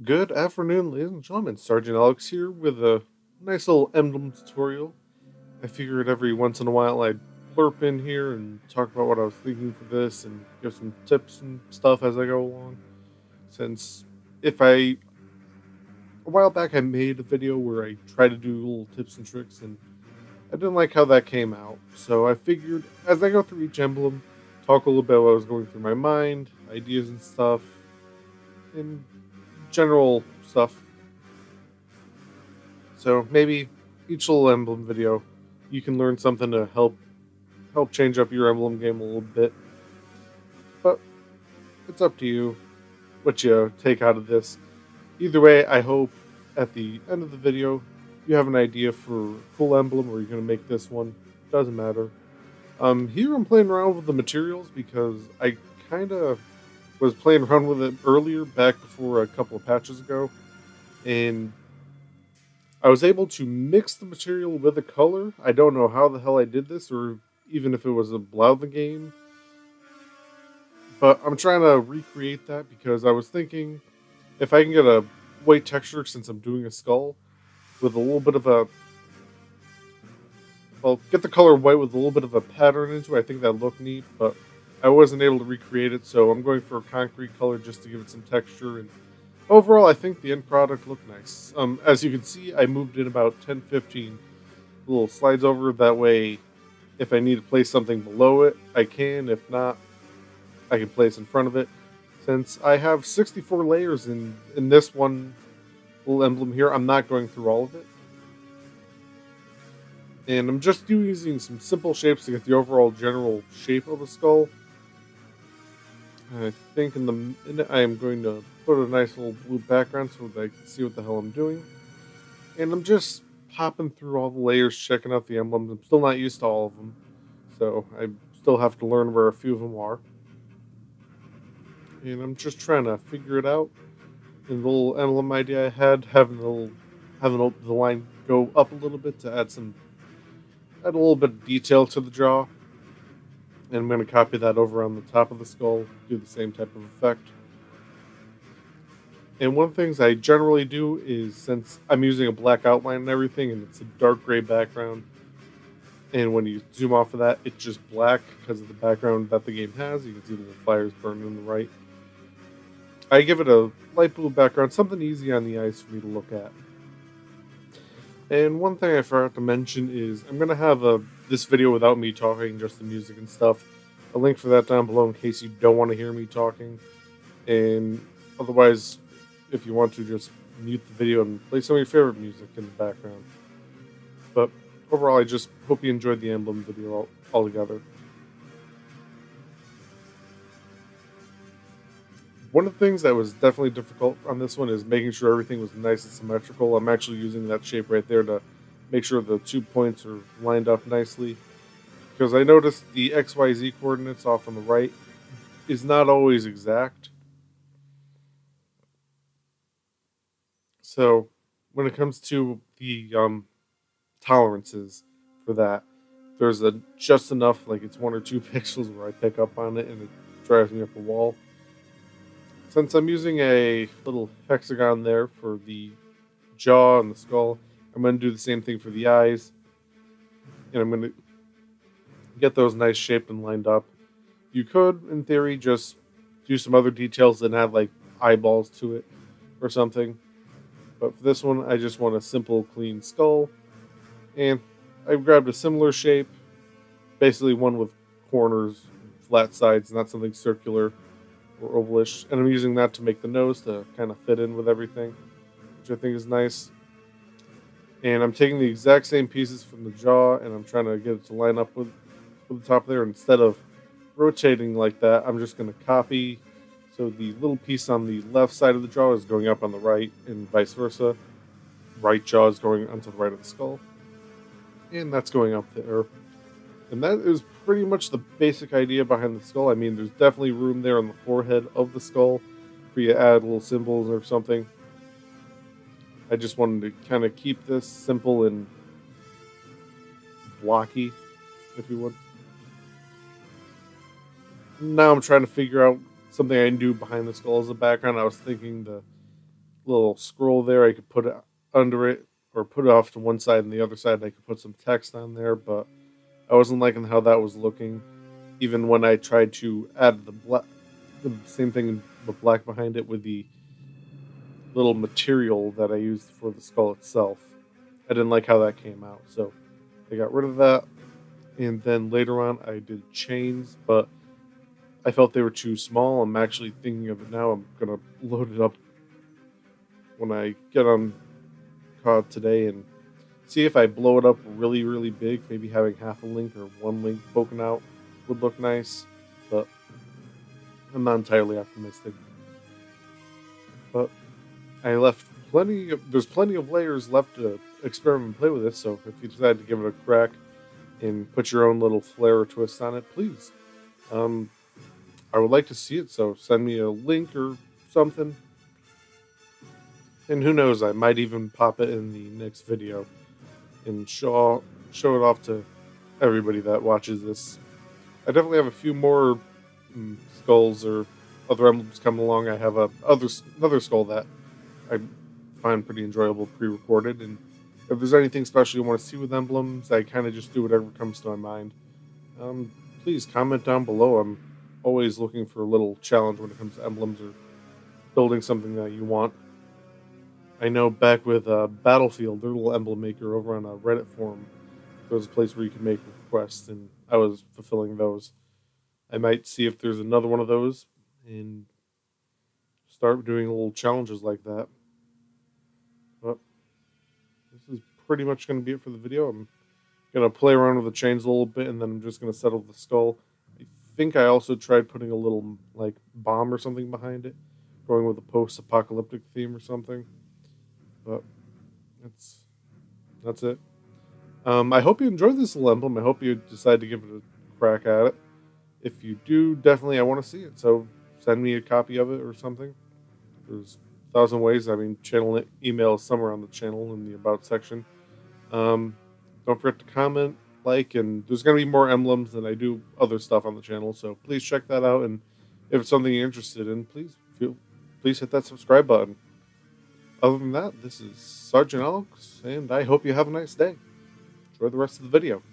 Good afternoon, ladies and gentlemen. Sergeant Alex here with a nice little emblem tutorial. I figured every once in a while I'd blurp in here and talk about what I was thinking for this and give some tips and stuff as I go along. Since if I a while back I made a video where I tried to do little tips and tricks and I didn't like how that came out. So I figured as I go through each emblem, talk a little bit what was going through my mind, ideas and stuff, and general stuff. So maybe each little emblem video, you can learn something to help change up your emblem game a little bit. But it's up to you what you take out of this. Either way, I hope at the end of the video you have an idea for a cool emblem or you're gonna make this one. Doesn't matter. Here I'm playing around with the materials because I kinda was playing around with it earlier back before a couple of patches ago. And I was able to mix the material with the color. I don't know how the hell I did this, or even if it was a blow the game, but I'm trying to recreate that because I was thinking if I can get a white texture since I'm doing a skull with a little bit of a get the color white with a little bit of a pattern into it. I think that look neat, but I wasn't able to recreate it, so I'm going for a concrete color just to give it some texture. And overall, I think the end product looked nice. As you can see, I moved in about 10, 15 little slides over. That way, if I need to place something below it, I can. If not, I can place in front of it. Since I have 64 layers in this one little emblem here, I'm not going through all of it. And I'm just using some simple shapes to get the overall general shape of the skull. I think in it, I am going to put a nice little blue background so that I can see what the hell I'm doing. And I'm just popping through all the layers, checking out the emblems. I'm still not used to all of them, so I still have to learn where a few of them are. And I'm just trying to figure it out. And the little emblem idea I had, having the line go up a little bit to add a little bit of detail to the jaw. And I'm going to copy that over on the top of the skull, do the same type of effect. And one of the things I generally do is since I'm using a black outline and everything, and it's a dark gray background, and when you zoom off of that, it's just black because of the background that the game has. You can see the little fires burning on the right. I give it a light blue background, something easy on the eyes for me to look at. And one thing I forgot to mention is I'm gonna have this video without me talking, just the music and stuff. A link for that down below in case you don't want to hear me talking. And otherwise, if you want to, just mute the video and play some of your favorite music in the background. But overall, I just hope you enjoyed the emblem video altogether. One of the things that was definitely difficult on this one is making sure everything was nice and symmetrical. I'm actually using that shape right there to make sure the 2 points are lined up nicely. Because I noticed the XYZ coordinates off on the right is not always exact. So when it comes to the tolerances for that, there's a just enough, like it's 1 or 2 pixels where I pick up on it and it drives me up a wall. Since I'm using a little hexagon there for the jaw and the skull, I'm going to do the same thing for the eyes. And I'm going to get those nice shaped and lined up. You could, in theory, just do some other details and add like eyeballs to it or something. But for this one, I just want a simple, clean skull. And I grabbed a similar shape, basically one with corners, flat sides, not something circular or ovalish. And I'm using that to make the nose to kind of fit in with everything, which I think is nice. And I'm taking the exact same pieces from the jaw and I'm trying to get it to line up with the top there. Instead of rotating like that, I'm just going to copy. So the little piece on the left side of the jaw is going up on the right and vice versa. Right jaw is going onto the right of the skull. And that's going up there. And that is pretty much the basic idea behind the skull. I mean, there's definitely room there on the forehead of the skull for you to add little symbols or something. I just wanted to kind of keep this simple and blocky, if you would. Now I'm trying to figure out something I can do behind the skull as a background. I was thinking the little scroll there. I could put it under it or put it off to one side and the other side. I could put some text on there, but I wasn't liking how that was looking. Even when I tried to add the same thing but black behind it with the little material that I used for the skull itself, I didn't like how that came out. So I got rid of that. And then later on, I did chains, but I felt they were too small. I'm actually thinking of it now. I'm gonna load it up when I get on COD today and see if I blow it up really, really big. Maybe having half a link or one link poking out would look nice, but I'm not entirely optimistic. But I left there's plenty of layers left to experiment and play with this. So if you decide to give it a crack and put your own little flair or twist on it, please. Um, I would like to see it. So send me a link or something. And who knows, I might even pop it in the next video and show it off to everybody that watches this. I definitely have a few more skulls or other emblems coming along. I have another skull that I find pretty enjoyable pre-recorded, and if there's anything special you want to see with emblems, I kind of just do whatever comes to my mind. Please comment down below. I'm always looking for a little challenge when it comes to emblems or building something that you want. I know back with Battlefield, their little emblem maker over on a Reddit forum, there was a place where you could make requests, and I was fulfilling those. I might see if there's another one of those and start doing little challenges like that. But this is pretty much going to be it for the video. I'm going to play around with the chains a little bit, and then I'm just going to settle the skull. I think I also tried putting a little like bomb or something behind it, going with a post-apocalyptic theme or something. But that's it. I hope you enjoyed this little emblem. I hope you decide to give it a crack at it. If you do, definitely I want to see it. So send me a copy of it or something. There's 1,000 ways. I mean, channel email is somewhere on the channel in the about section. Don't forget to comment, like, and there's going to be more emblems than I do other stuff on the channel. So please check that out. And if it's something you're interested in, please hit that subscribe button. Other than that, this is Sergeant Alex, and I hope you have a nice day. Enjoy the rest of the video.